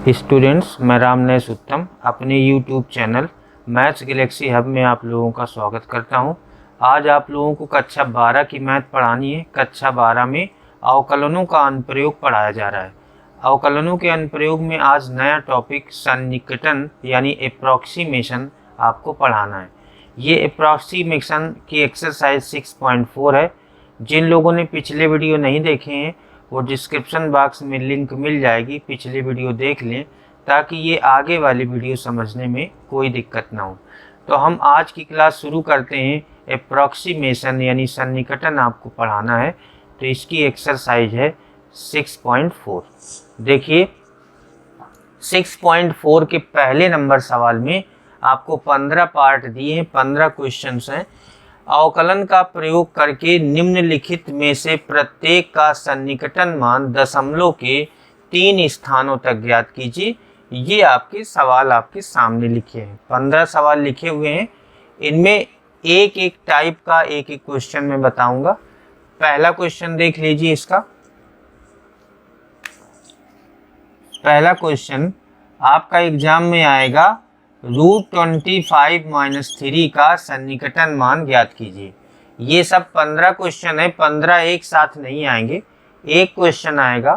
Students, मैं रामनेश उत्तम अपने YouTube channel maths Galaxy hub में आप लोगों का स्वागत करता हूं। आज आप लोगों को कक्षा 12 की मैथ पढ़ानी है। कक्षा 12 में अवकलनों का अनुप्रयोग पढ़ाया जा रहा है। अवकलनों के अनुप्रयोग में आज नया टॉपिक सन्निकटन यानी अप्रॉक्सीमेशन आपको पढ़ाना है। ये अप्रॉक्सीमेशन की एक्सरसाइज 6.4 है। जिन लोगों ने पिछले वीडियो नहीं देखे हैं वो डिस्क्रिप्शन बॉक्स में लिंक मिल जाएगी, पिछले वीडियो देख लें ताकि ये आगे वाली वीडियो समझने में कोई दिक्कत ना हो। तो हम आज की क्लास शुरू करते हैं। अप्रॉक्सीमेशन यानी सन्निकटन आपको पढ़ाना है, तो इसकी एक्सरसाइज है 6.4। देखिए 6.4 के पहले नंबर सवाल में आपको 15 पार्ट दिए हैं, 15 क्वेश्चंस हैं। अवकलन का प्रयोग करके निम्नलिखित में से प्रत्येक का सन्निकटन मान दशमलव के 3 स्थानों तक ज्ञात कीजिए। ये आपके सवाल आपके सामने लिखे हैं, 15 सवाल लिखे हुए हैं। इनमें एक एक टाइप का एक एक क्वेश्चन मैं बताऊंगा। पहला क्वेश्चन देख लीजिए। इसका पहला क्वेश्चन आपका एग्जाम में आएगा, √25-3 का सन्निकटन मान ज्ञात कीजिए। ये सब 15 क्वेश्चन है, 15 एक साथ नहीं आएंगे, एक क्वेश्चन आएगा।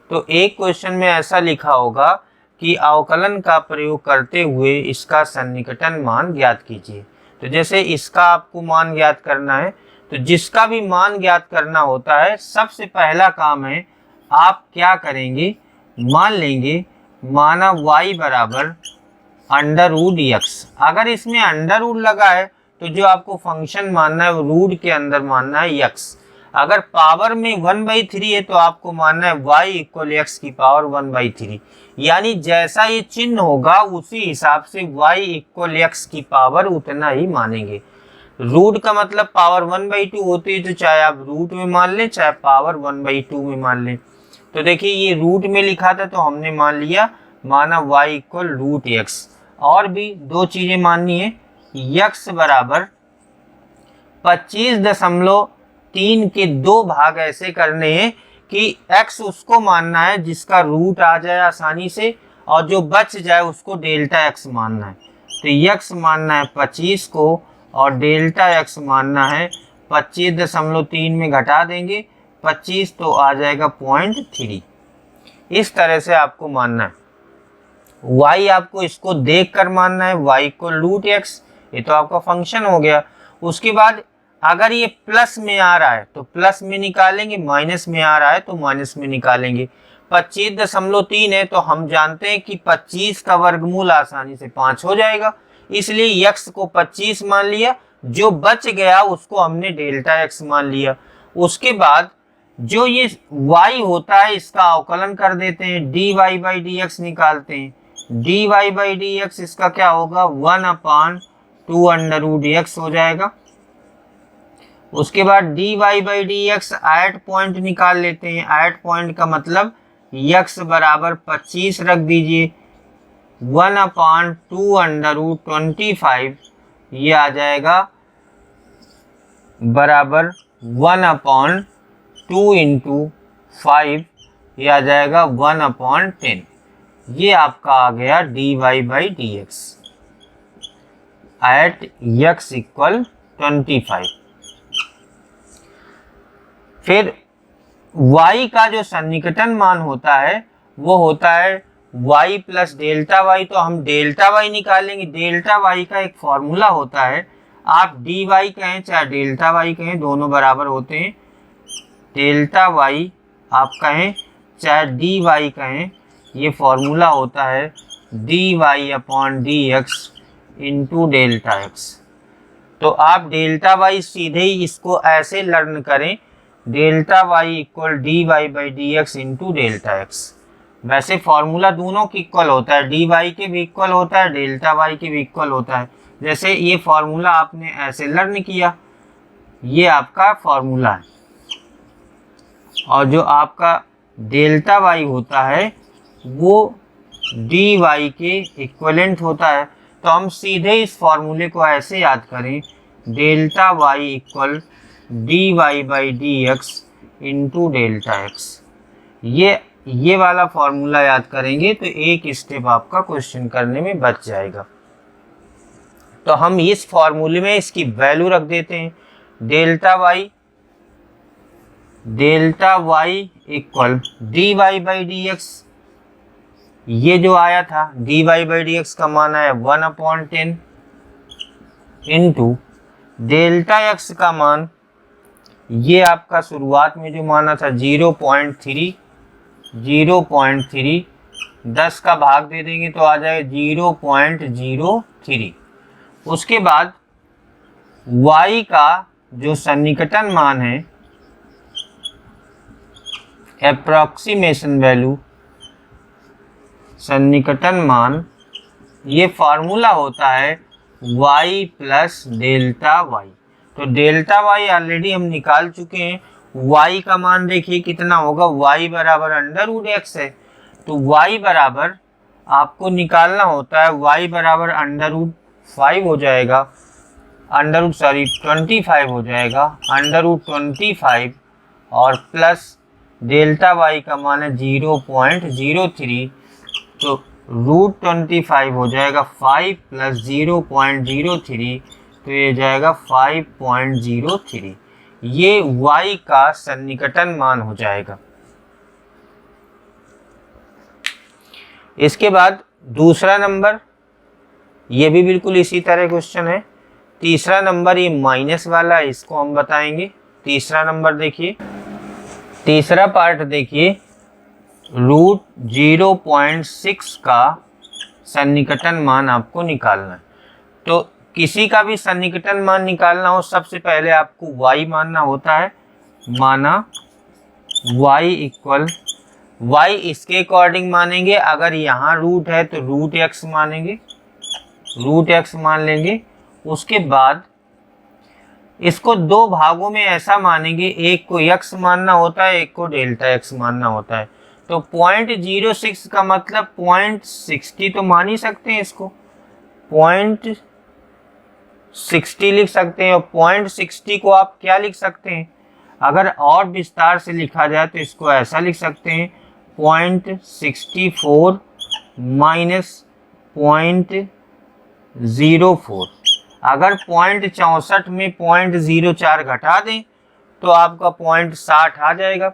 तो एक क्वेश्चन में ऐसा लिखा होगा कि अवकलन का प्रयोग करते हुए इसका सन्निकटन मान ज्ञात कीजिए। तो जैसे इसका आपको मान ज्ञात करना है, तो जिसका भी मान ज्ञात करना होता है सबसे पहला काम है आप क्या करेंगे, मान लेंगे माना y बराबर √x। अगर इसमें अंडर रूट लगा है तो जो आपको फंक्शन मानना है वो रूट के अंदर मानना है x। अगर पावर में 1/3 है तो आपको मानना है y = x की पावर 1/3। यानी जैसा ये चिन्ह होगा उसी हिसाब से y = x की पावर उतना ही मानेंगे। रूट का मतलब पावर 1/2 होती है, तो चाहे आप रूट में मान लें चाहे पावर 1/2 में मान लें। तो देखिए ये रूट में लिखा था तो हमने मान लिया, माना y = √x। और भी दो चीजें माननी है। x बराबर 25.3 के 2 भाग ऐसे करने हैं कि x उसको मानना है जिसका रूट आ जाए आसानी से, और जो बच जाए उसको डेल्टा x मानना है। तो x मानना है 25 को और डेल्टा x मानना है 25.3 में घटा देंगे 25 तो आ जाएगा 0.3। इस तरह से आपको मानना है। y आपको इसको देख कर मानना है, y = √x। ये तो आपका फंक्शन हो गया। उसके बाद अगर ये प्लस में आ रहा है तो प्लस में निकालेंगे, माइनस में आ रहा है तो माइनस में निकालेंगे। 25.3 है तो हम जानते हैं कि 25 का वर्गमूल आसानी से 5 हो जाएगा, इसलिए x को 25 मान लिया। जो बच गया उसको हमने डेल्टा x मान लिया। उसके बाद जो ये y होता है इसका अवकलन कर देते हैं, dy/dx निकालते हैं। dy/dx इसका क्या होगा, 1/2√x हो जाएगा। उसके बाद dy/dx एट पॉइंट निकाल लेते हैं। एट पॉइंट का मतलब x बराबर 25 रख दीजिए, 1/2√25 ये आ जाएगा बराबर 1/2 × 5, ये आ जाएगा 1/10। ये आपका आ गया dy/dx एट x = 25। फिर y का जो सन्निकटन मान होता है वो होता है y + डेल्टा y। तो हम डेल्टा y निकालेंगे। डेल्टा y का एक फॉर्मूला होता है, आप dy कहें चाहे डेल्टा y कहें दोनों बराबर होते हैं। डेल्टा y आप कहें चाहे dy कहें, ये फॉर्मूला होता है dy/dx × डेल्टा x। तो आप डेल्टा y सीधे ही इसको ऐसे लर्न करें, delta y = dy/dx × delta x। वैसे फॉर्मूला दोनों की इक्वल होता है, dy के भी इक्वल होता है, डेल्टा y के भी इक्वल होता है। जैसे ये फॉर्मूला आपने ऐसे लर्न किया, ये आपका फॉर्मूला है, और जो आपका डेल्टा y होता है वो dy के इक्विवेलेंट होता है। तो हम सीधे इस फॉर्मूले को ऐसे याद करें, delta y = dy/dx × delta x। ये ये वाला फॉर्मूला याद करेंगे तो एक स्टेप आपका क्वेश्चन करने में बच जाएगा। तो हम इस फॉर्मूले में इसकी वैल्यू रख देते हैं, delta Y equal D Y by D X. ये जो आया था D Y by D X का मान है 1/10 इंटू डेल्टा एक्स का मान, ये आपका शुरुआत में जो माना था 0.3, 10 का भाग दे देंगे तो आ जाएगा 0.03। उसके बाद y का जो सन्निकटन मान है, एप्रोक्सीमेशन वैल्यू, सन्निकटन मान, ये फार्मूला होता है y प्लस डेल्टा वाई। तो डेल्टा वाई ऑलरेडी हम निकाल चुके हैं। y का मान देखिए कितना होगा, y बराबर √x है। तो y बराबर आपको निकालना होता है, y बराबर √5 हो जाएगा, 25 हो जाएगा, √25 और प्लस डेल्टा y का मान है 0.03, तो √25 हो जाएगा 5 प्लस 0.03, तो ये जाएगा 5.03। ये y का सन्निकटन मान हो जाएगा। इसके बाद दूसरा नंबर, ये भी बिल्कुल इसी तरह क्वेश्चन है। तीसरा नंबर ये माइनस वाला, इसको हम बताएंगे। तीसरा नंबर देखिए, तीसरा पार्ट देखिए, √0.6 का सन्निकटन मान आपको निकालना है। तो किसी का भी सन्निकटन मान निकालना हो, सबसे पहले आपको y मानना होता है। माना y इक्वल, y इसके अकॉर्डिंग मानेंगे, अगर यहाँ रूट है तो √x मानेंगे, √x मान लेंगे। उसके बाद इसको दो भागों में ऐसा मानेंगे, एक को x मानना होता है, एक को डेल्टा x मानना होता है। तो 0.06 का मतलब 0.60 तो मान ही सकते हैं, इसको 0.60 लिख सकते हैं। और 0.60 को आप क्या लिख सकते हैं, अगर और विस्तार से लिखा जाए तो इसको ऐसा लिख सकते हैं, 0.64 माइनस 0.04। अगर 0.64 में 0.04 घटा दें तो आपका 0.60 आ जाएगा।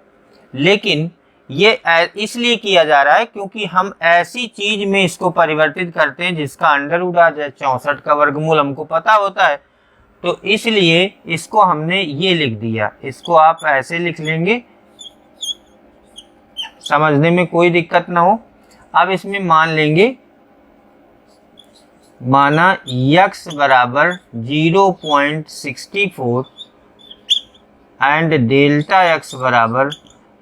लेकिन ये इसलिए किया जा रहा है क्योंकि हम ऐसी चीज में इसको परिवर्तित करते हैं जिसका अंडर रूट आ जाए। 64 का वर्गमूल हमको पता होता है, तो इसलिए इसको हमने ये लिख दिया। इसको आप ऐसे लिख लेंगे, समझने में कोई दिक्कत ना हो। अब इसमें मान लेंगे, माना x बराबर 0.64 एंड डेल्टा x बराबर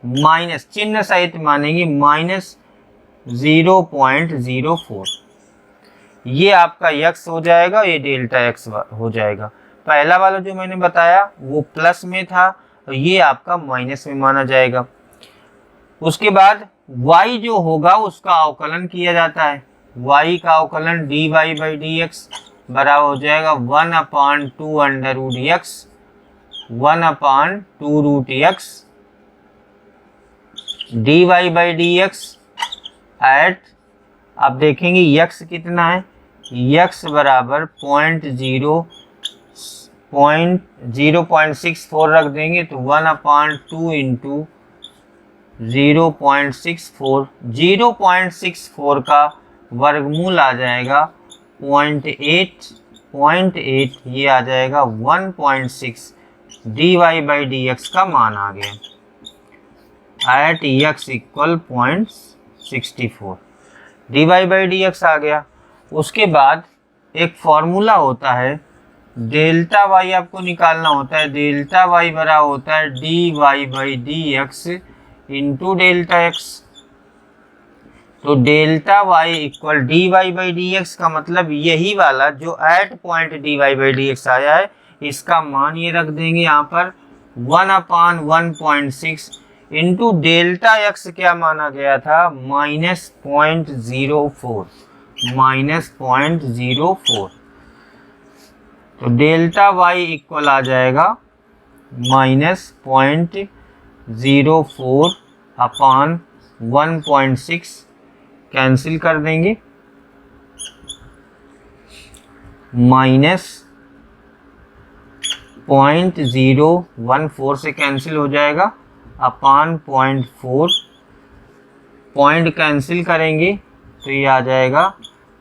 माइनस, चिन्ह सहित मानेंगे, -0.04। ये आपका x हो जाएगा, ये डेल्टा x हो जाएगा। पहला वाला जो मैंने बताया वो प्लस में था, तो ये आपका माइनस में माना जाएगा। उसके बाद y जो होगा उसका अवकलन किया जाता है। y का अवकलन dy बाई डी एक्स बराबर हो जाएगा 1/2√x, 1/2√x dy by D X at, आप देखेंगे x कितना है, x बराबर 0.64 रख देंगे तो 1/2 इंटू 0.64, 0.64 का वर्गमूल आ जाएगा 0.8, ये आ जाएगा 1.6। dy बाई डी एक्स का मान आ गया at x equal 0.64, dy by D X आ गया। उसके बाद एक फॉर्मूला होता है, डेल्टा y आपको निकालना होता है। डेल्टा y बराबर होता है dy by D X into delta x। तो delta y equal dy by D X का मतलब यही वाला जो at point dy by D X आया है, इसका मान ये रख देंगे यहाँ पर 1/1.6 इंटू डेल्टा x क्या माना गया था, -0.04, -0.04। तो डेल्टा y इक्वल आ जाएगा -0.04 अपॉन 1.6 कैंसिल कर देंगे, माइनस 0.014 से कैंसिल हो जाएगा, अपान 0.4, पॉइंट कैंसिल करेंगे तो ये आ जाएगा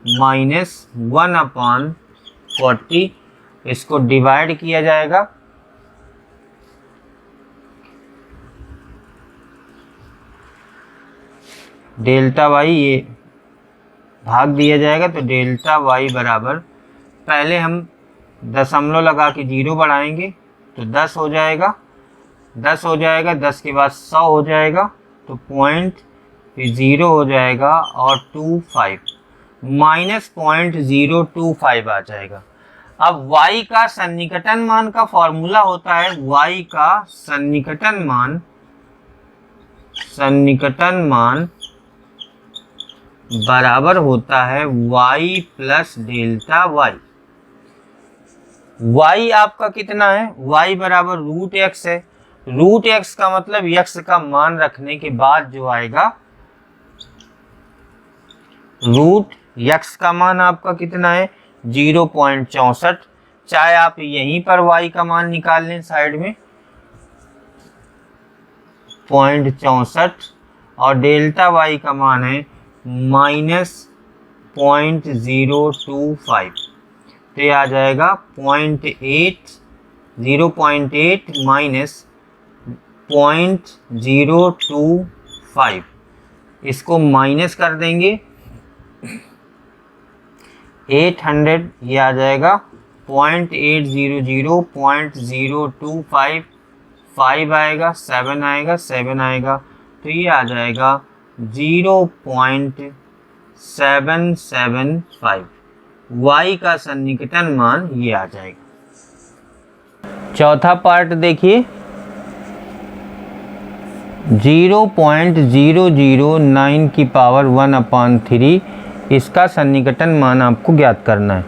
-1/40। इसको डिवाइड किया जाएगा, डेल्टा वाई ये भाग दिया जाएगा, तो डेल्टा वाई बराबर, पहले हम दशमलव लगा के 0 बढ़ाएंगे तो 10 हो जाएगा, 10 हो जाएगा, 10 के बाद 100 हो जाएगा, तो पॉइंट फिर 0 हो जाएगा और 25 -0.025 आ जाएगा। अब y का सन्निकटन मान का फॉर्मूला होता है, y का सन्निकटन मान बराबर होता है y plus delta y। y आपका कितना है, y बराबर √x है। √x का मतलब x का मान रखने के बाद जो आएगा, √x का मान आपका कितना है 0.64। चाहे आप यहीं पर y का मान निकाल लें साइड में 0.64, और डेल्टा y का मान है -0.025, तो ये आ जाएगा 0.8 माइनस 0.025। इसको माइनस कर देंगे 800, ये आ जाएगा 0.800, 0.025, 5 आएगा, 7 आएगा, 7 आएगा, तो ये आ जाएगा 0.775। y का सन्निकटन मान ये आ जाएगा। चौथा पार्ट देखिए, 0.009 की पावर 1/3, इसका सन्निकटन मान आपको ज्ञात करना है।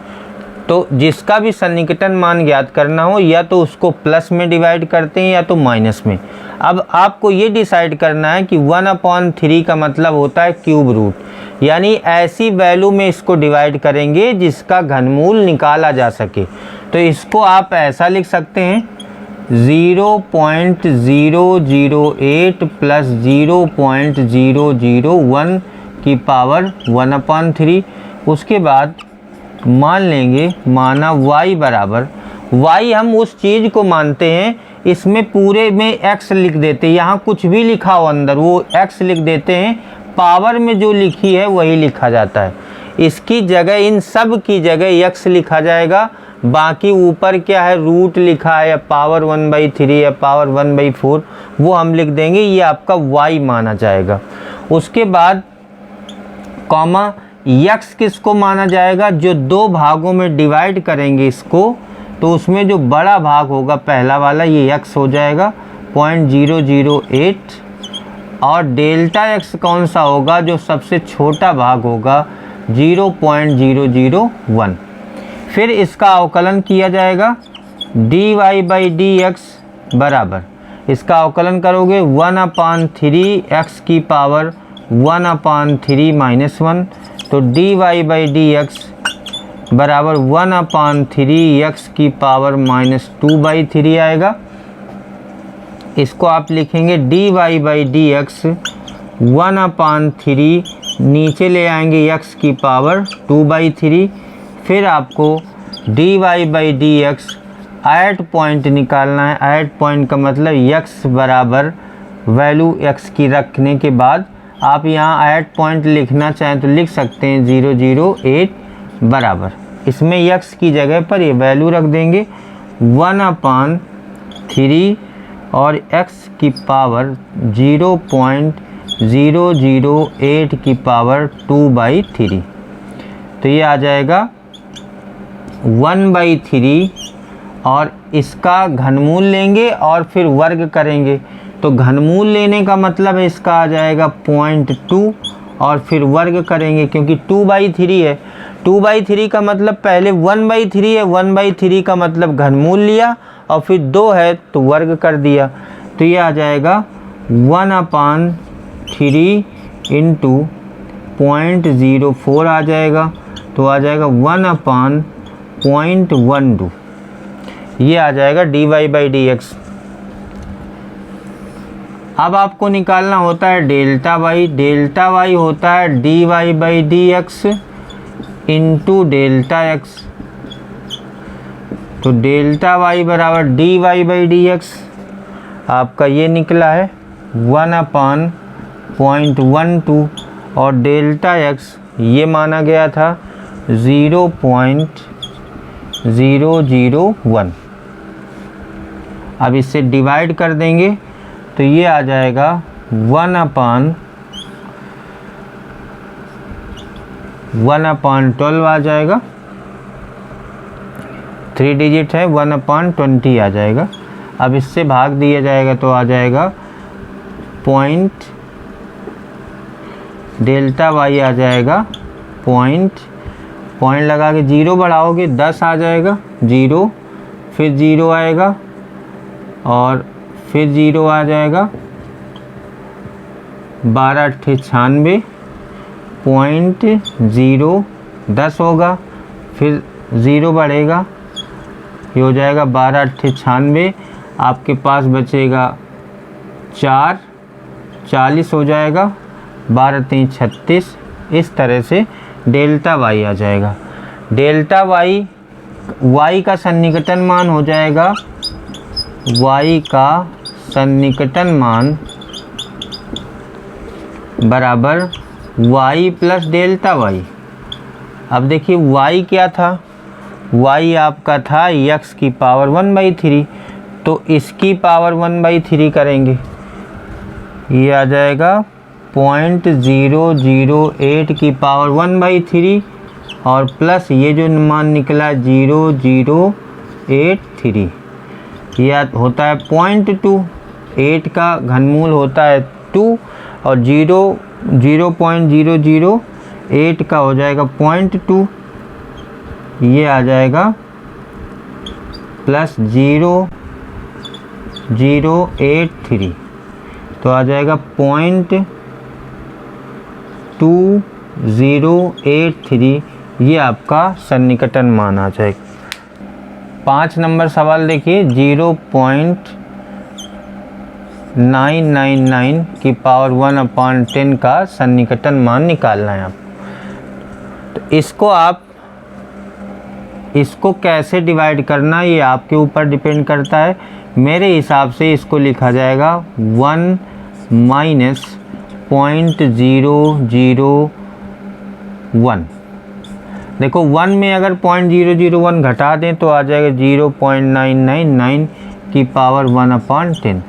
तो जिसका भी सन्निकटन मान ज्ञात करना हो, या तो उसको प्लस में डिवाइड करते हैं या तो माइनस में। अब आपको ये डिसाइड करना है कि 1/3 का मतलब होता है क्यूब रूट, यानी ऐसी वैल्यू में इसको डिवाइड करेंगे जिसका घनमूल निकाला जा सके। तो इसको आप ऐसा लिख सकते हैं 0.008 प्लस 0.001 की पावर 1/3। उसके बाद मान लेंगे, माना y बराबर, y हम उस चीज़ को मानते हैं, इसमें पूरे में x लिख देते हैं, यहाँ कुछ भी लिखा हो अंदर वो x लिख देते हैं, पावर में जो लिखी है वही लिखा जाता है। इसकी जगह, इन सब की जगह x लिखा जाएगा, बाकी ऊपर क्या है रूट लिखा है या पावर 1/3 या पावर 1/4 वो हम लिख देंगे, ये आपका y माना जाएगा। उसके बाद कॉमा x किसको माना जाएगा, जो दो भागों में डिवाइड करेंगे इसको, तो उसमें जो बड़ा भाग होगा पहला वाला ये x हो जाएगा 0.008, और डेल्टा x कौन सा होगा, जो सबसे छोटा भाग होगा 0.001। फिर इसका अवकलन किया जाएगा, dy/dx बराबर, इसका अवकलन करोगे 1/3 x की पावर 1/3 - 1, तो dy/dx बराबर 1/3 x की पावर -2/3 आएगा। इसको आप लिखेंगे dy/dx 1/3, नीचे ले आएंगे x की पावर 2/3। फिर आपको dy/dx एट पॉइंट निकालना है। एट पॉइंट का मतलब x बराबर वैल्यू x की रखने के बाद आप यहाँ एट पॉइंट लिखना चाहें तो लिख सकते हैं 008 बराबर, इसमें x की जगह पर ये वैल्यू रख देंगे 1/3 और x की पावर 0.008 की पावर 2/3, तो ये आ जाएगा 1/3, और इसका घनमूल लेंगे और फिर वर्ग करेंगे। तो घनमूल लेने का मतलब है इसका आ जाएगा 0.2, और फिर वर्ग करेंगे क्योंकि 2/3 है। 2/3 का मतलब पहले 1/3 है, 1/3 का मतलब घनमूल लिया और फिर 2 है तो वर्ग कर दिया, तो ये आ जाएगा 1/3 इंटू 0.04 आ जाएगा, तो आ जाएगा 1/0.12, ये आ जाएगा dy/dx। अब आपको निकालना होता है डेल्टा वाई। डेल्टा वाई होता है dy/dx इंटू डेल्टा एक्स। तो डेल्टा वाई बराबर dy/dx आपका ये निकला है 1/0.12, और डेल्टा एक्स ये माना गया था 0.001। अब इससे डिवाइड कर देंगे तो ये आ जाएगा 1/12 आ जाएगा, 3 डिजिट है, 1/20 आ जाएगा। अब इससे भाग दिया जाएगा तो आ जाएगा पॉइंट, डेल्टा वाई आ जाएगा पॉइंट लगा के 0 बढ़ाओगे 10 आ जाएगा, 0 फिर 0 आएगा और फिर 0 आ जाएगा, 12×8 = 96, 10 होगा, फिर 0 बढ़ेगा, ये हो जाएगा 12×8 आपके पास बचेगा 4, 40 हो जाएगा, 12×3 = 36। इस तरह से डेल्टा वाई आ जाएगा। डेल्टा वाई का सन्निकटन मान हो जाएगा, y का सन्निकटन मान बराबर y प्लस डेल्टा वाई। अब देखिए y क्या था, y आपका था x की पावर 1/3, तो इसकी पावर 1/3 करेंगे, ये आ जाएगा 0.008 की पावर 1/3 और प्लस ये जो मान निकला 0.083, यह होता है 0.2, 8 का घनमूल होता है 2 और 0.008 का हो जाएगा 0.2, ये आ जाएगा प्लस 0.083, तो आ जाएगा 0.2083, ये आपका सन्निकटन मान आ जाएगा। 5 नंबर सवाल देखिए, 0.999 की पावर 1/10 का सन्निकटन मान निकालना है आप। तो इसको कैसे डिवाइड करना ये आपके ऊपर डिपेंड करता है। मेरे हिसाब से इसको लिखा जाएगा 1 - 0.001। देखो 1 में अगर 0.001 घटा दें तो आ जाएगा 0.999 की पावर 1/10।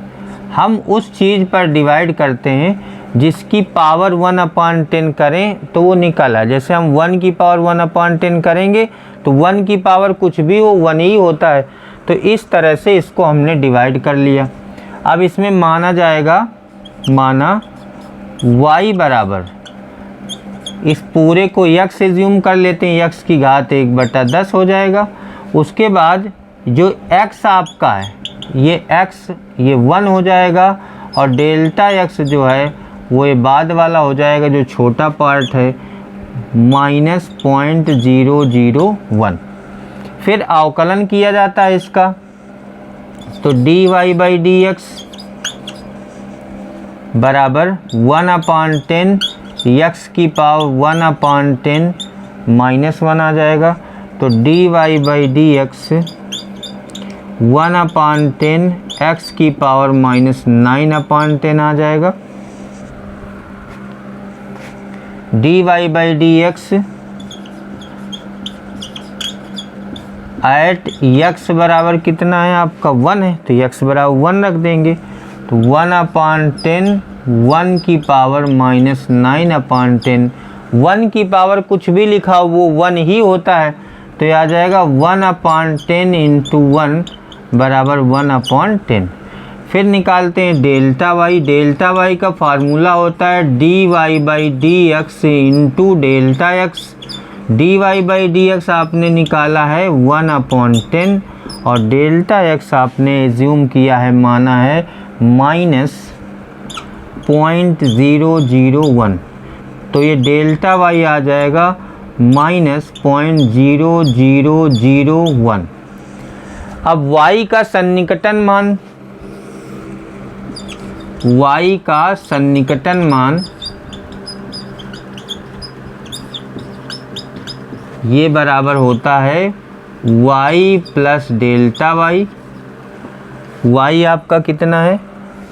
हम उस चीज़ पर डिवाइड करते हैं जिसकी पावर 1/10 करें तो वो निकला। जैसे हम 1 की पावर 1/10 करेंगे तो 1 की पावर कुछ भी हो 1 ही होता है। तो इस तरह से इसको हमने डिवाइड कर लिया। अब इसमें माना जाएगा, माना y बराबर, इस पूरे को x एज्यूम कर लेते हैं, x की घात 1/10 हो जाएगा। उसके बाद जो x आपका है ये x ये 1 हो जाएगा और डेल्टा x जो है वो ये बाद वाला हो जाएगा, जो छोटा पार्ट है -0.001। फिर अवकलन किया जाता है इसका, तो dy/dx बराबर 1/10 x की पावर 1/10 -1 आ जाएगा। तो dy/dx 1/10 x की पावर -9/10 आ जाएगा। dy/dx एट x बराबर कितना है आपका 1 है, तो x बराबर 1 रख देंगे। तो 1/10 1 की पावर -9/10, 1 की पावर कुछ भी लिखा हो वो 1 ही होता है, तो ये आ जाएगा 1/10 × 1 बराबर 1/10। फिर निकालते हैं डेल्टा वाई। डेल्टा वाई का फार्मूला होता है dy/dx into delta x. dy/dx आपने निकाला है 1/10 और डेल्टा एक्स आपने एज्यूम किया है, माना है 0.001, तो ये डेल्टा वाई आ जाएगा -0.0001। अब y का सन्निकटन मान, y का सन्निकटन मान ये बराबर होता है y plus delta Y. y आपका कितना है,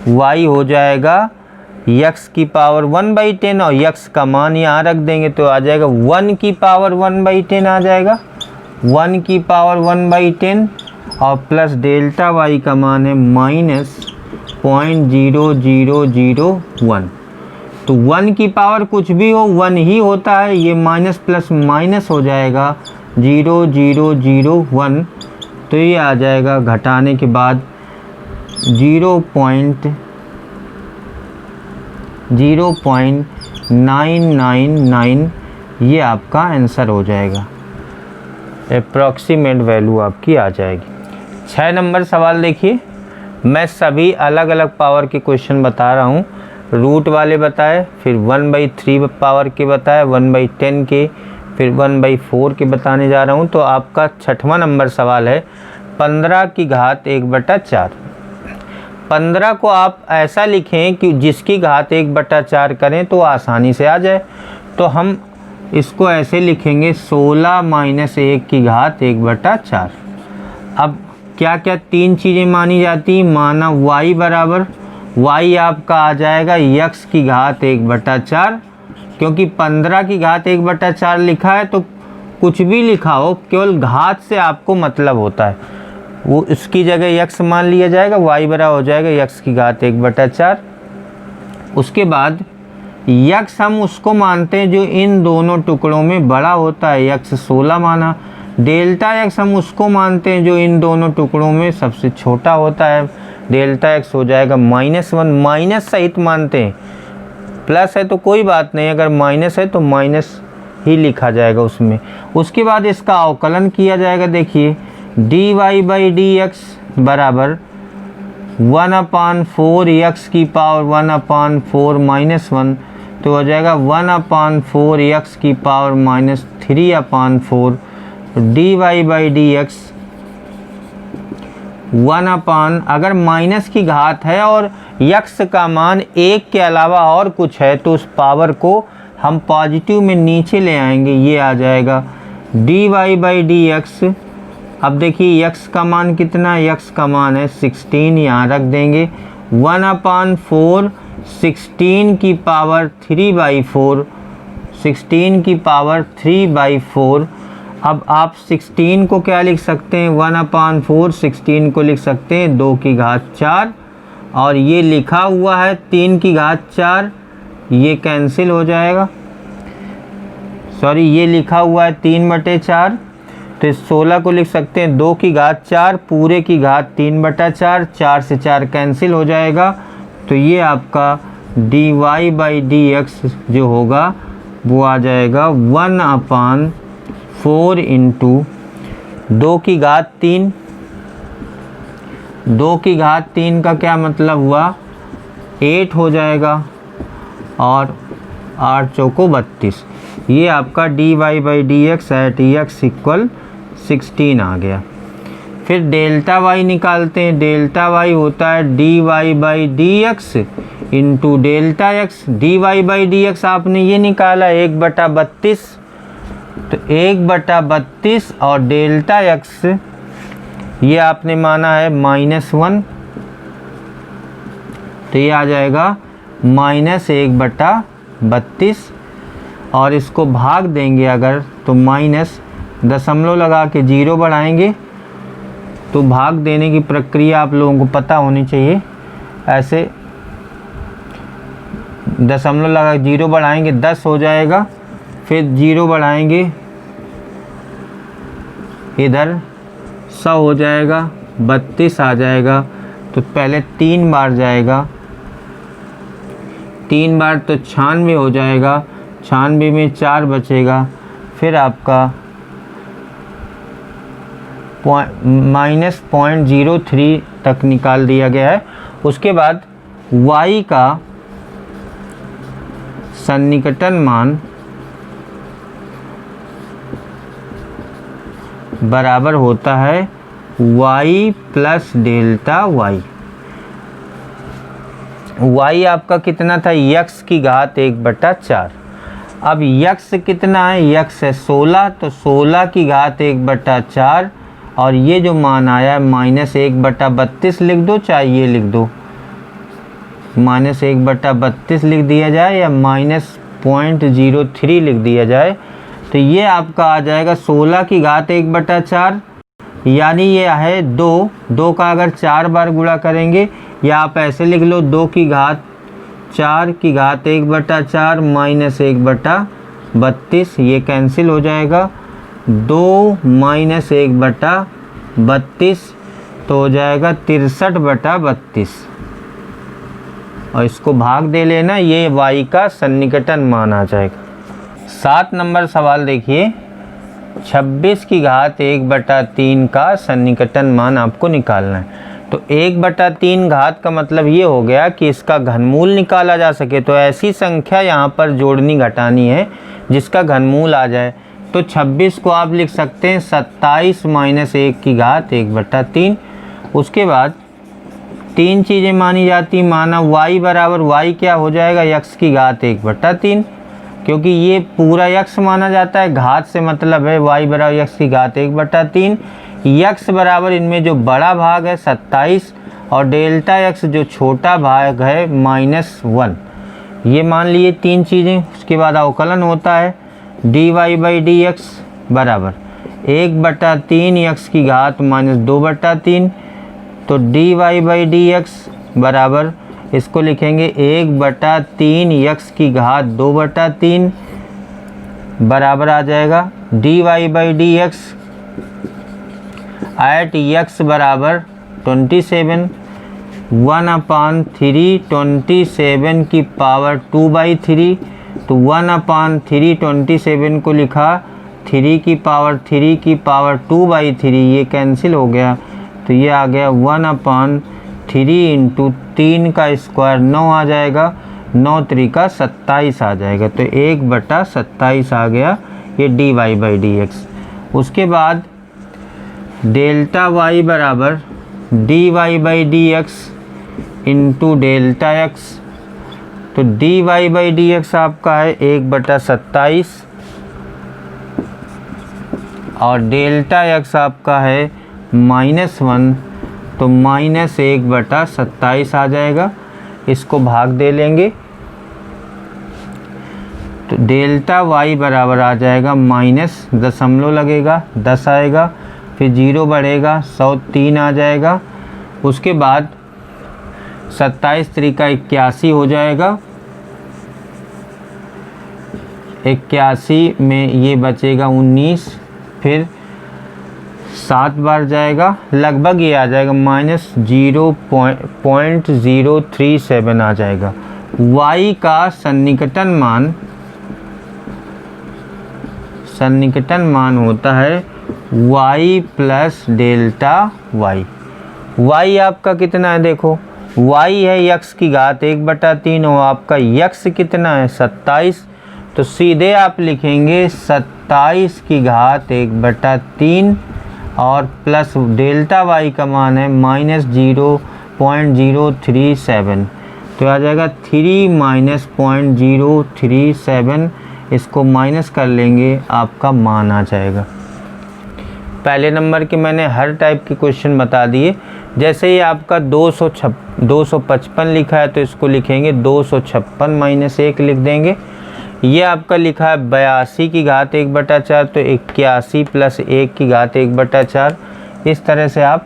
y हो जाएगा x की पावर 1/10 और x का मान यहाँ रख देंगे तो आ जाएगा 1 की पावर 1/10 आ जाएगा, 1 की पावर 1/10 और प्लस डेल्टा y का मान है -0.0001। तो 1 की पावर कुछ भी हो 1 ही होता है, ये माइनस प्लस माइनस हो जाएगा 0.001। तो ये आ जाएगा घटाने के बाद 0.999, ये आपका आंसर हो जाएगा, अप्रॉक्सीमेट वैल्यू आपकी आ जाएगी। 6 नंबर सवाल देखिए, मैं सभी अलग अलग पावर के क्वेश्चन बता रहा हूँ, रूट वाले बताए, फिर 1/3 पावर के बताए, 1/10 के, फिर 1/4 के बताने जा रहा हूँ। तो आपका 6वां नंबर सवाल है 15 की घात 1/4। 15 को आप ऐसा लिखें कि जिसकी घात 1/4 करें तो आसानी से आ जाए। तो हम इसको ऐसे लिखेंगे 16 - 1 की घात 1/4। अब क्या क्या 3 चीज़ें मानी जाती हैं, माना y बराबर, y आपका आ जाएगा x की घात 1/4, क्योंकि 15 की घात 1/4 लिखा है तो कुछ भी लिखा हो, केवल घात से आपको मतलब होता है, वो इसकी जगह x मान लिया जाएगा, y बराबर हो जाएगा x की घात 1/4। उसके बाद x हम उसको मानते हैं जो इन दोनों टुकड़ों में बड़ा होता है, x 16 माना। डेल्टा x हम उसको मानते हैं जो इन दोनों टुकड़ों में सबसे छोटा होता है, डेल्टा x हो जाएगा -1। माइनस सहित मानते हैं, प्लस है तो कोई बात नहीं, अगर माइनस है तो माइनस ही लिखा जाएगा उसमें। उसके बाद इसका अवकलन किया जाएगा, देखिए dy/dx बराबर 1/4 x की पावर 1/4 -1, तो हो जाएगा 1/4 x की पावर -3/4 dy/dx 1/, अगर माइनस की घात है और x का मान 1 के अलावा और कुछ है तो उस पावर को हम पॉजिटिव में नीचे ले आएंगे, ये आ जाएगा dy/dx। अब देखिए x का मान कितना है, x का मान है 16, यहाँ रख देंगे 1/4 16 की पावर 3/4, 16 की पावर 3/4। अब आप 16 को क्या लिख सकते हैं, 1/4 16 को लिख सकते हैं 2 की घात 4, और ये लिखा हुआ है 3 की घात 4, ये कैंसिल हो जाएगा, सॉरी ये लिखा हुआ है 3/4, तो इस 16 को लिख सकते हैं 2 की घात 4 पूरे की घात 3/4, 4 से 4 कैंसिल हो जाएगा। तो ये आपका dy/dx जो होगा वो आ जाएगा 1/4 इंटू 2 की घात 3। 2 की घात 3 का क्या मतलब हुआ, 8 हो जाएगा, और 8 चौको 32। ये आपका dy/dx एट x इक्वल 16 आ गया। फिर डेल्टा y निकालते हैं, डेल्टा y होता है dy/dx into delta x। dy/dx आपने ये निकाला 1/32, तो 1/32 और डेल्टा x ये आपने माना है -1, तो ये आ जाएगा -1/32, और इसको भाग देंगे अगर तो माइनस दशमलव लगा के 0 बढ़ाएंगे, तो भाग देने की प्रक्रिया आप लोगों को पता होनी चाहिए। ऐसे दशमलव लगा 0 बढ़ाएंगे 10 हो जाएगा, फिर 0 बढ़ाएंगे इधर 100 हो जाएगा, 32 आ जाएगा, तो पहले 3 बार जाएगा, 3 बार तो 96 हो जाएगा, 96 में 4 बचेगा, फिर आपका -0.03 तक निकाल दिया गया है। उसके बाद y का सन्निकटन मान बराबर होता है y plus delta y। y आपका कितना था, x की घात 1/4। अब x कितना है, x है 16, तो 16 की घात 1/4 और ये जो मान आया -1/32 लिख दो, चाहे ये लिख दो, -1/32 लिख दिया जाए या -0.03 लिख दिया जाए, तो ये आपका आ जाएगा 16 की घात 1/4, यानी ये है 2 का अगर 4 बार गुणा करेंगे, या आप ऐसे लिख लो 2 की घात 4 की घात 1/4 -1/32, ये कैंसिल हो जाएगा। 2 - 1/32 तो हो जाएगा 63/32 और इसको भाग दे लेना, ये y का सन्निकटन मान आ जाएगा। 7 नंबर सवाल देखिए, 26 की घात 1/3 का सन्निकटन मान आपको निकालना है। तो 1/3 घात का मतलब ये हो गया कि इसका घनमूल निकाला जा सके, तो ऐसी संख्या यहाँ पर जोड़नी घटानी है जिसका घनमूल आ जाए। तो 26 को आप लिख सकते हैं 27 - 1 की घात 1/3। उसके बाद 3 चीज़ें मानी जाती, माना y बराबर, y क्या हो जाएगा, x की घात 1/3, क्योंकि ये पूरा x माना जाता है, घात से मतलब है y बराबर x की घात 1/3। x बराबर इनमें जो बड़ा भाग है 27 और डेल्टा x जो छोटा भाग है -1, ये मान लिए 3 चीज़ें। उसके बाद अवकलन होता है dy/dx बराबर 1/3 x की घात -2/3, तो dy/dx बराबर इसको लिखेंगे 1/3 x की घात 2/3 बराबर आ जाएगा dy/dx एट x बराबर 27, 1/3 27 की पावर 2/3, तो 1/3 27 को लिखा 3 की पावर 3 की पावर 2/3, ये कैंसिल हो गया, तो ये आ गया 1/3 × 3 का स्क्वायर 9 आ जाएगा, 9 × 3 = 27 आ जाएगा, तो 1/27 आ गया ये dy/dx। उसके बाद डेल्टा y बराबर dy/dx इंटू डेल्टा x, तो dy/dx आपका है 1/27 और डेल्टा x आपका है -1, तो -1/27 आ जाएगा। इसको भाग दे लेंगे तो डेल्टा y बराबर आ जाएगा माइनस, दशमलव लगेगा 10 आएगा, फिर 0 बढ़ेगा 103 आ जाएगा। उसके बाद 27 × 3 = 81 हो जाएगा, 81 में ये बचेगा 19, फिर 7 बार जाएगा, लगभग ये आ जाएगा -0.037 आ जाएगा। y का सन्निकटन मान होता है y plus delta y। y आपका कितना है, देखो y है x की घात 1/3 और आपका x कितना है 27, तो सीधे आप लिखेंगे 27 की घात 1/3 और प्लस डेल्टा y का मान है -0.037, तो आ जाएगा 3 - 0.037, इसको माइनस कर लेंगे, आपका मान आ जाएगा। पहले नंबर के मैंने हर टाइप के क्वेश्चन बता दिए। जैसे ही आपका 255 लिखा है तो इसको लिखेंगे 256 - 1 लिख देंगे। ये आपका लिखा है 82 की घात 1/4, तो 81 + 1 की घात 1/4। इस तरह से आप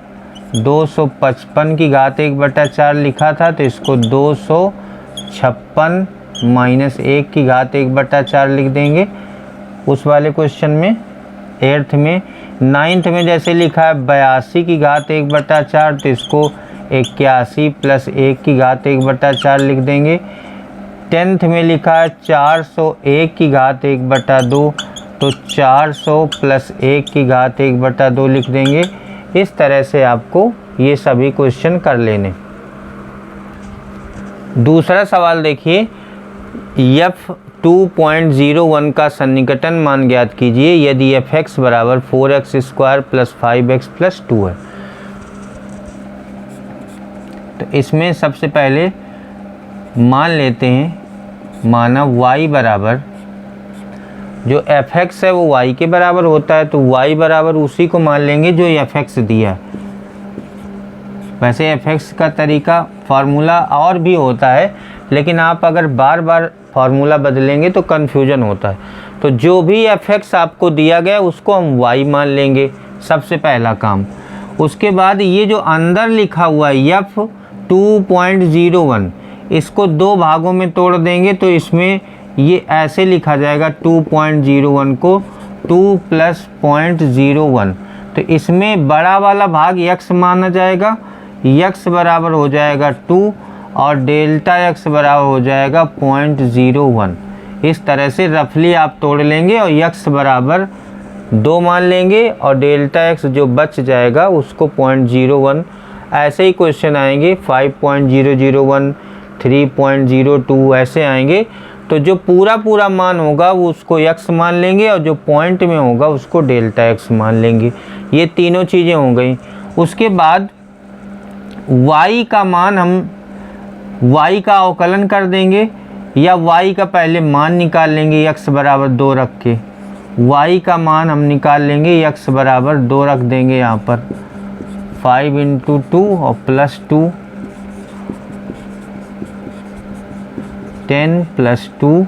255 की घात 1/4 लिखा था, तो इसको 256 - 1 की घात 1/4 लिख देंगे उस वाले क्वेश्चन में। 8th में 9th में जैसे लिखा है 82 की घात 1/4, तो इसको 81 + 1 की घात 1/4 लिख देंगे। 10th में लिखा है 401 की घात 1/2, तो 400 + 1 की घात 1/2 लिख देंगे। इस तरह से आपको ये सभी क्वेश्चन कर लेने। दूसरा सवाल देखिए, f 2.01 का सन्निकटन मान ज्ञात कीजिए यदि f(x) बराबर 4x² प्लस 5x प्लस 2 है। तो इसमें सबसे पहले मान लेते हैं, माना y बराबर, जो f(x) है वो y के बराबर होता है, तो y बराबर उसी को मान लेंगे जो f(x) दिया है। वैसे f(x) का तरीका फार्मूला और भी होता है, लेकिन आप अगर बार बार फार्मूला बदलेंगे तो कन्फ्यूजन होता है। तो जो भी f(x) आपको दिया गया उसको हम y मान लेंगे, सबसे पहला काम। उसके बाद ये जो अंदर लिखा हुआ है f 2.01, इसको दो भागों में तोड़ देंगे तो इसमें ये ऐसे लिखा जाएगा 2.01 को 2 प्लस 0.01। तो इसमें बड़ा वाला भाग x माना जाएगा, x बराबर हो जाएगा 2 और डेल्टा x बराबर हो जाएगा 0.01। इस तरह से रफली आप तोड़ लेंगे और x बराबर 2 मान लेंगे और डेल्टा x जो बच जाएगा उसको 0.01। ऐसे ही क्वेश्चन आएंगे 5.001, 3.02 ऐसे आएंगे। तो जो पूरा मान होगा वो उसको x मान लेंगे और जो पॉइंट में होगा उसको डेल्टा x मान लेंगे। ये तीनों चीज़ें हो गई। उसके बाद y का मान हम y का अवकलन कर देंगे या y का पहले मान निकाल लेंगे x बराबर 2 रख के। y का मान हम निकाल लेंगे, x बराबर 2 रख देंगे यहाँ पर, 5 × 2 और प्लस 2, 10 प्लस 2,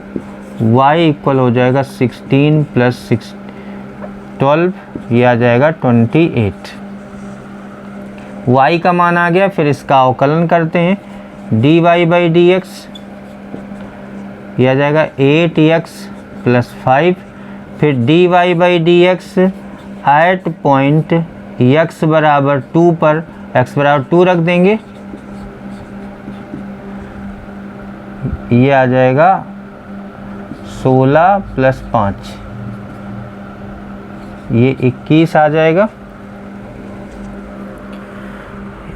y इक्वल हो जाएगा 16 प्लस 12, ये आ जाएगा 28। y का मान आ गया, फिर इसका अवकलन करते हैं, dy/dx यह आ जाएगा 8x प्लस 5, फिर dy/dx एट पॉइंट x बराबर 2 पर, x बराबर 2 रख देंगे, ये आ जाएगा 16 प्लस 5, ये 21 आ जाएगा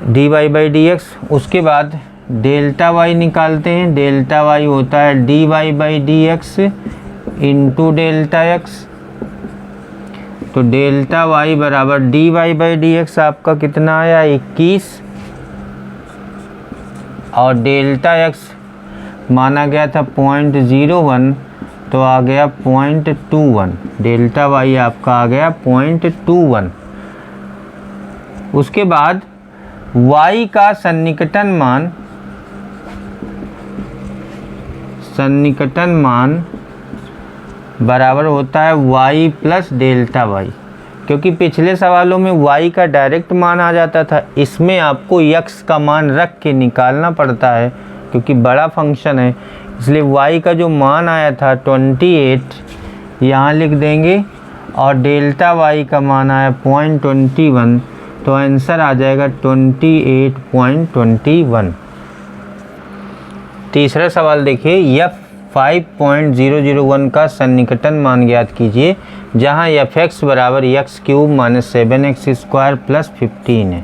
dy/dx। उसके बाद डेल्टा y निकालते हैं, डेल्टा y होता है dy/dx इंटू डेल्टा x। तो डेल्टा y बराबर dy/dx आपका कितना आया 21 और डेल्टा x माना गया था 0.01 तो आ गया 0.21। डेल्टा y आपका आ गया 0.21। उसके बाद y का सन्निकटन मान बराबर होता है y प्लस डेल्टा y। क्योंकि पिछले सवालों में y का डायरेक्ट मान आ जाता था, इसमें आपको x का मान रख के निकालना पड़ता है क्योंकि बड़ा फंक्शन है। इसलिए y का जो मान आया था 28 यहाँ लिख देंगे और डेल्टा y का मान आया 0.21, तो आंसर आ जाएगा 28.21। तीसरा सवाल देखिए, f 5.001 का सन्निकटन मान ज्ञात कीजिए जहां f(x) बराबर x³ माइनस 7x² प्लस 15 है।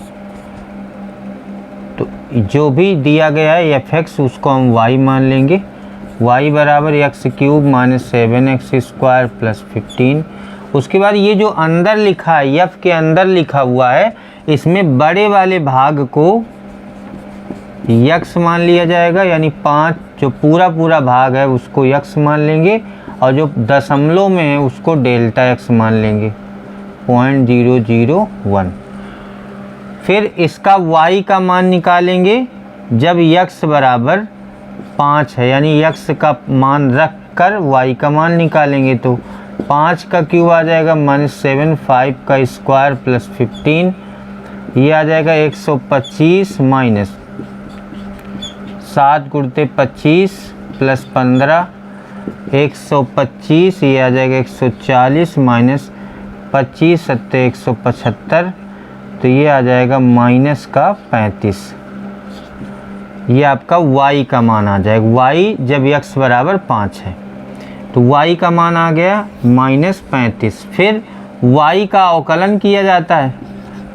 तो जो भी दिया गया है f(x) उसको हम y मान लेंगे, y बराबर x³ माइनस 7x² प्लस 15। उसके बाद ये जो अंदर लिखा है, f के अंदर लिखा हुआ है, इसमें बड़े वाले भाग को x मान लिया जाएगा, यानी 5 जो पूरा भाग है उसको x मान लेंगे और जो दशमलव में है उसको डेल्टा x मान लेंगे 0.001। फिर इसका y का मान निकालेंगे जब x बराबर 5 है, यानी x का मान रख कर y का मान निकालेंगे। तो 5 का क्यूब आ जाएगा -7, 5 का स्क्वायर प्लस 15, ये आ जाएगा 125 माइनस 7 गुणित 25 प्लस 15, 125, ये आ जाएगा 140 माइनस 25 7 175, तो ये आ जाएगा माइनस का 35। ये आपका y का मान आ जाएगा, y जब x बराबर 5 है तो y का मान आ गया -35। फिर y का अवकलन किया जाता है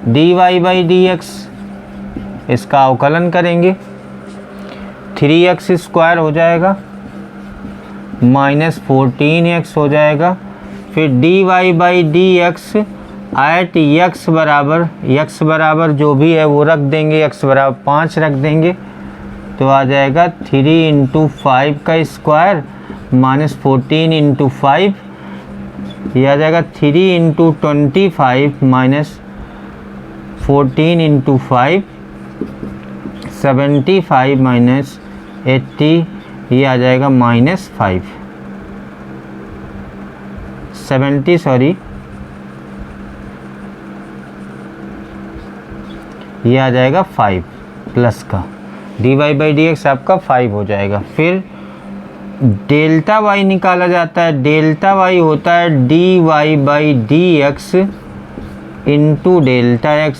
dy/dx, इसका अवकलन करेंगे 3x² हो जाएगा माइनस 14x हो जाएगा। फिर dy/dx एट x बराबर जो भी है वो रख देंगे, x बराबर 5 रख देंगे, तो आ जाएगा 3 × 5 का स्क्वायर माइनस 14 × 5, ये आ जाएगा 3 × 25 माइनस 14 × 5, 75 माइनस 80, ये आ जाएगा माइनस 5, 70 सॉरी, ये आ जाएगा 5 प्लस का dy/dx आपका 5 हो जाएगा। फिर डेल्टा y निकाला जाता है, डेल्टा y होता है dy/dx इंटू डेल्टा x।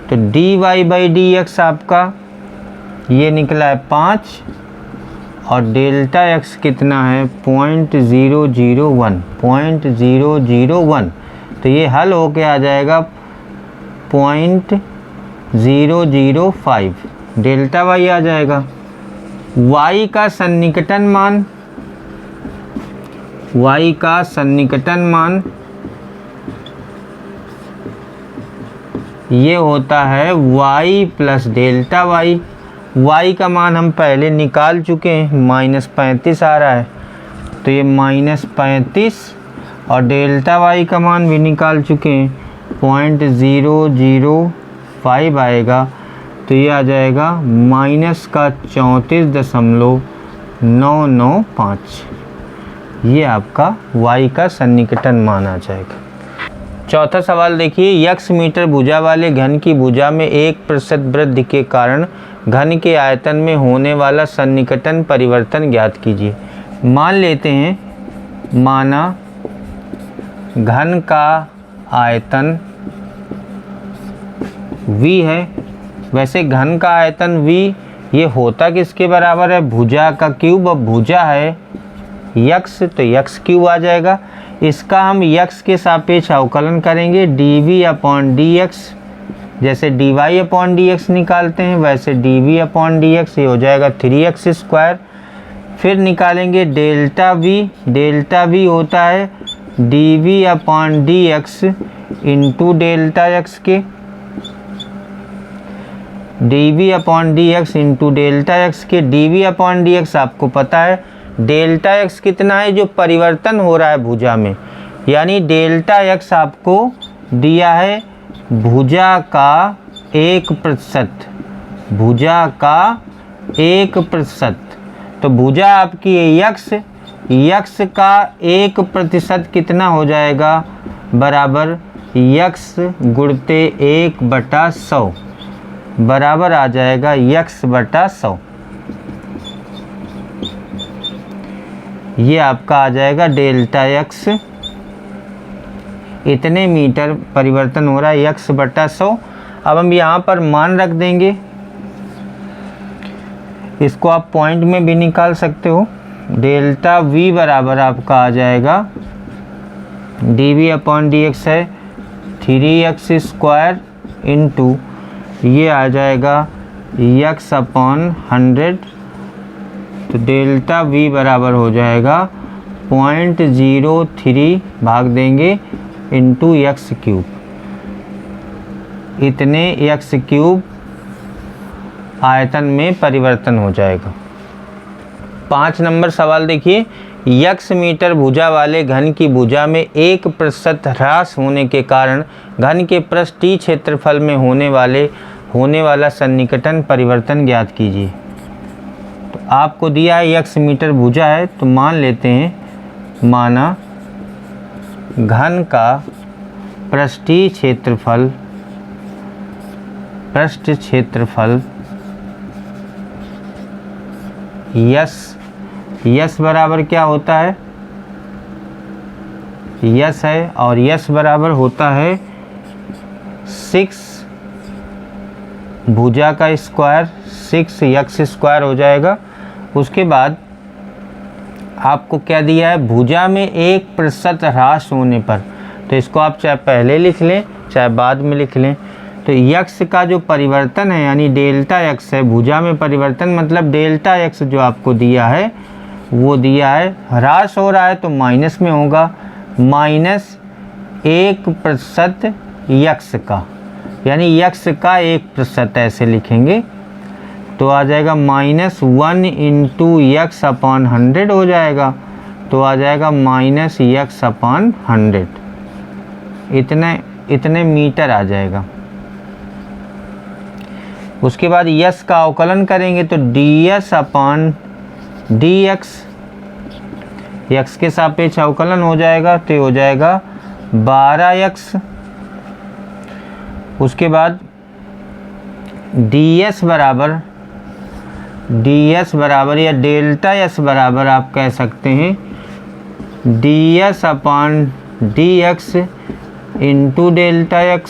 तो dy/dx आपका ये निकला है 5 और डेल्टा x कितना है 0.001, तो ये हल होके आ जाएगा 0.005, डेल्टा y आ जाएगा। y का सन्निकटन मान ये होता है y plus delta y। y का मान हम पहले निकाल चुके हैं, माइनस 35 आ रहा है, तो ये माइनस 35, और डेल्टा y का मान भी निकाल चुके हैं 0.005 आएगा, तो ये आ जाएगा माइनस का 34.995, ये आपका y का सन्निकटन मान आ जाएगा। चौथा सवाल देखिए, x मीटर भुजा वाले घन की भुजा में 1% वृद्धि के कारण घन के आयतन में होने वाला सन्निकटन परिवर्तन ज्ञात कीजिए। मान लेते हैं, माना घन का आयतन v है, वैसे घन का आयतन v ये होता किसके बराबर है, भुजा का क्यूब। अब भुजा है x, तो x क्यूब आ जाएगा। इसका हम x के सापेक्ष अवकलन करेंगे, dv/dx, जैसे dy/dx निकालते हैं वैसे dv/dx, ये हो जाएगा 3x²। फिर निकालेंगे डेल्टा v होता है dv/dx इंटू डेल्टा x के, dv/dx इंटू डेल्टा x के। dv/dx आपको पता है डेल्टा x कितना है, जो परिवर्तन हो रहा है भुजा में, यानी डेल्टा x आपको दिया है भुजा का 1%, भुजा का 1%। तो भुजा आपकी x का 1% कितना हो जाएगा, बराबर x गुणते 1/100, बराबर आ जाएगा x/100। ये आपका आ जाएगा डेल्टा x, इतने मीटर परिवर्तन हो रहा है x/100। अब हम यहाँ पर मान रख देंगे, इसको आप पॉइंट में भी निकाल सकते हो। डेल्टा v बराबर आपका आ जाएगा dv/dx है 3x² इंटू ये आ जाएगा x/100, तो डेल्टा v बराबर हो जाएगा 0.03 भाग देंगे इंटू x³, इतने x³ आयतन में परिवर्तन हो जाएगा। 5 नंबर सवाल देखिए, x मीटर भुजा वाले घन की भुजा में 1% ह्रास होने के कारण घन के पृष्ठीय क्षेत्रफल में होने वाला सन्निकटन परिवर्तन ज्ञात कीजिए। तो आपको दिया है x मीटर भुजा है, तो मान लेते हैं, माना घन का पृष्ठीय क्षेत्रफल यस बराबर क्या होता है, यस है, और यस बराबर होता है 6 भुजा का स्क्वायर, 6x² हो जाएगा। उसके बाद आपको क्या दिया है, भुजा में 1% ह्रास होने पर, तो इसको आप चाहे पहले लिख लें चाहे बाद में लिख लें। तो x का जो परिवर्तन है यानी डेल्टा x है, भुजा में परिवर्तन मतलब डेल्टा x जो आपको दिया है वो दिया है, ह्रास हो रहा है तो माइनस में होगा, -1% यक्स का, यानी यक्स का 1% ऐसे लिखेंगे तो आ जाएगा -1 इंटू यक्स अपॉन 100 हो जाएगा, तो आ जाएगा -x/100, इतने मीटर आ जाएगा। उसके बाद यस का अवकलन करेंगे तो ds/dx, यक्स के सापेक्ष अवकलन हो जाएगा तो हो जाएगा 12x। उसके बाद ds बराबर या डेल्टा s बराबर आप कह सकते हैं ds/dx इंटू डेल्टा x,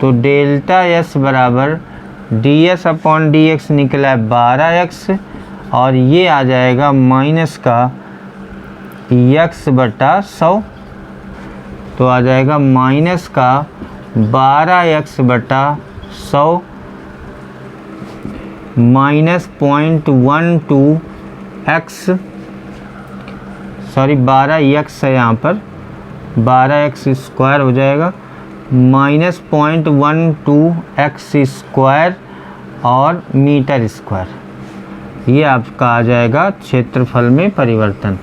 तो डेल्टा s बराबर ds/dx निकला है 12x, और ये आ जाएगा माइनस का x/100, तो आ जाएगा माइनस का 12x/100 minus 0.12x, sorry 12x है यहाँ पर, 12x² हो जाएगा, माइनस 0.12x² और मीटर स्क्वायर, ये आपका आ जाएगा क्षेत्रफल में परिवर्तन।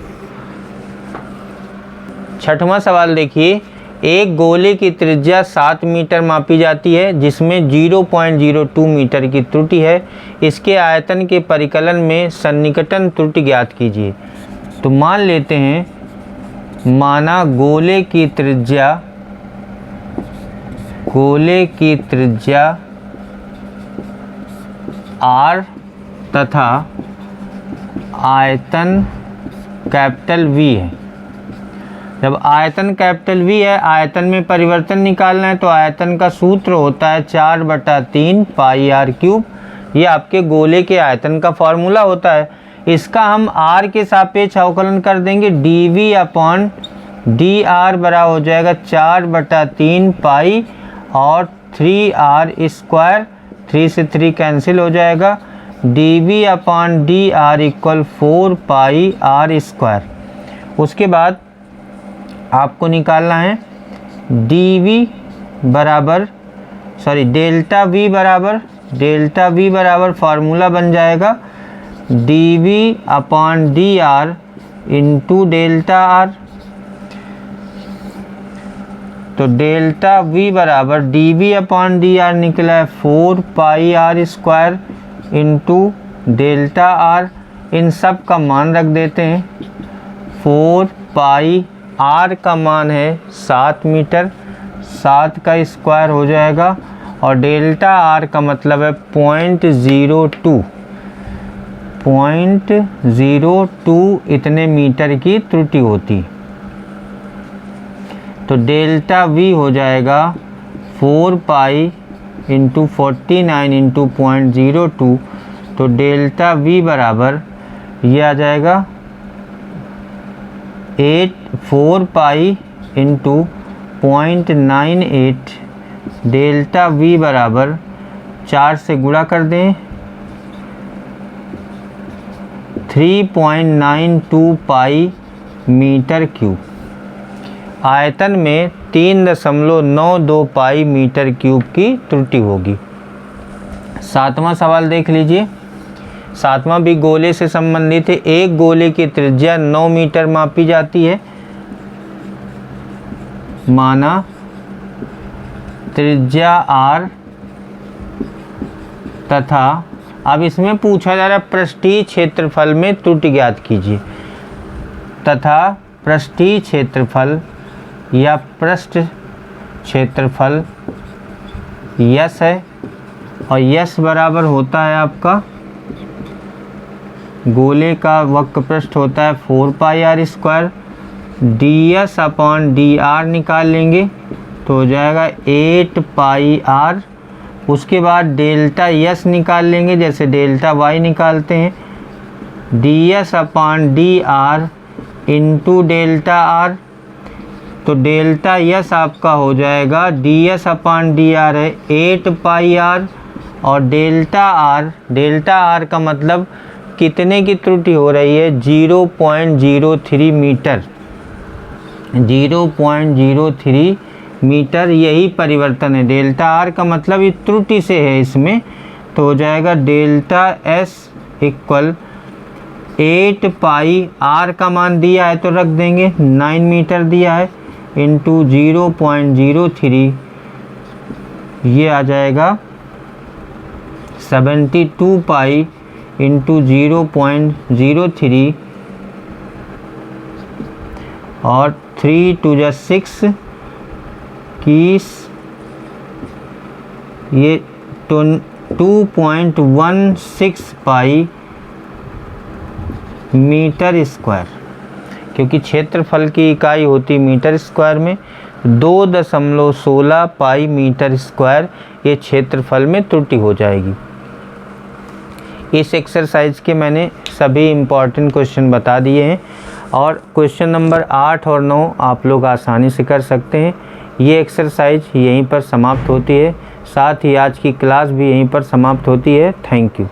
छठवां सवाल देखिए, एक गोले की त्रिज्या 7 मीटर मापी जाती है जिसमें 0.02 मीटर की त्रुटि है, इसके आयतन के परिकलन में सन्निकटन त्रुटि ज्ञात कीजिए। तो मान लेते हैं, माना गोले की त्रिज्या r तथा आयतन कैपिटल V है। जब आयतन कैपिटल V है, आयतन में परिवर्तन निकालना है तो आयतन का सूत्र होता है 4/3 πr³। ये आपके गोले के आयतन का फॉर्मूला होता है। इसका हम r के सापेक्ष अवकलन कर देंगे, dv/dr बराबर हो जाएगा 4/3 पाई और 3r², 3 से 3 कैंसिल हो जाएगा, dv/dr इक्वल 4 पाई r²। उसके बाद आपको निकालना है डेल्टा v बराबर फार्मूला बन जाएगा dv/dr इंटू डेल्टा r। तो डेल्टा v बराबर dv/dr निकला है 4 पाई r² इंटू डेल्टा r। इन सब का मान रख देते हैं, 4 पाई r का मान है 7 मीटर, 7 का स्क्वायर हो जाएगा, और डेल्टा r का मतलब है 0.02 इतने मीटर की त्रुटि होती। तो डेल्टा v हो जाएगा 4 पाई इंटू 49 इंटू 0.02, तो डेल्टा v बराबर ये आ जाएगा 4 पाई इंटू 0.98, डेल्टा v बराबर 4 से गुणा कर दें 3.92 पाई मीटर क्यूब। आयतन में 3.92 पाई मीटर क्यूब की त्रुटि होगी। सातवां सवाल देख लीजिए, सातवां भी गोले से संबंधित है। एक गोले की त्रिज्या 9 मीटर मापी जाती है, माना त्रिज्या r तथा, अब इसमें पूछा जा रहा है पृष्ठीय क्षेत्रफल में त्रुटि ज्ञात कीजिए, तथा पृष्ठीय क्षेत्रफल या पृष्ठ क्षेत्रफल यस है, और यस बराबर होता है आपका, गोले का वक्र पृष्ठ होता है 4 पाई r², ds/dr निकाल लेंगे तो हो जाएगा 8 पाई r। उसके बाद डेल्टा यस निकाल लेंगे, जैसे डेल्टा y निकालते हैं, ds/dr इंटू डेल्टा r। तो डेल्टा यस आपका हो जाएगा ds/dr है 8 पाई r, और डेल्टा r का मतलब कितने की त्रुटि हो रही है? 0.03 मीटर, 0.03 मीटर, यही परिवर्तन है। डेल्टा आर का मतलब ये त्रुटि से है इसमें, तो हो जाएगा delta S equal 8 pi, R का मान दिया है तो रख देंगे, 9 मीटर दिया है, इंटू 0.03, ये आ जाएगा 72 पाई इंटू 0.03, और 3 टू 6 21, ये 2.16 पाई मीटर स्क्वायर, क्योंकि क्षेत्रफल की इकाई होती मीटर स्क्वायर में, 2.16 पाई मीटर स्क्वायर ये क्षेत्रफल में त्रुटि हो जाएगी। इस एक्सरसाइज के मैंने सभी इम्पॉर्टेंट क्वेश्चन बता दिए हैं, और क्वेश्चन नंबर 8 और 9 आप लोग आसानी से कर सकते हैं। ये एक्सरसाइज यहीं पर समाप्त होती है, साथ ही आज की क्लास भी यहीं पर समाप्त होती है। Thank you.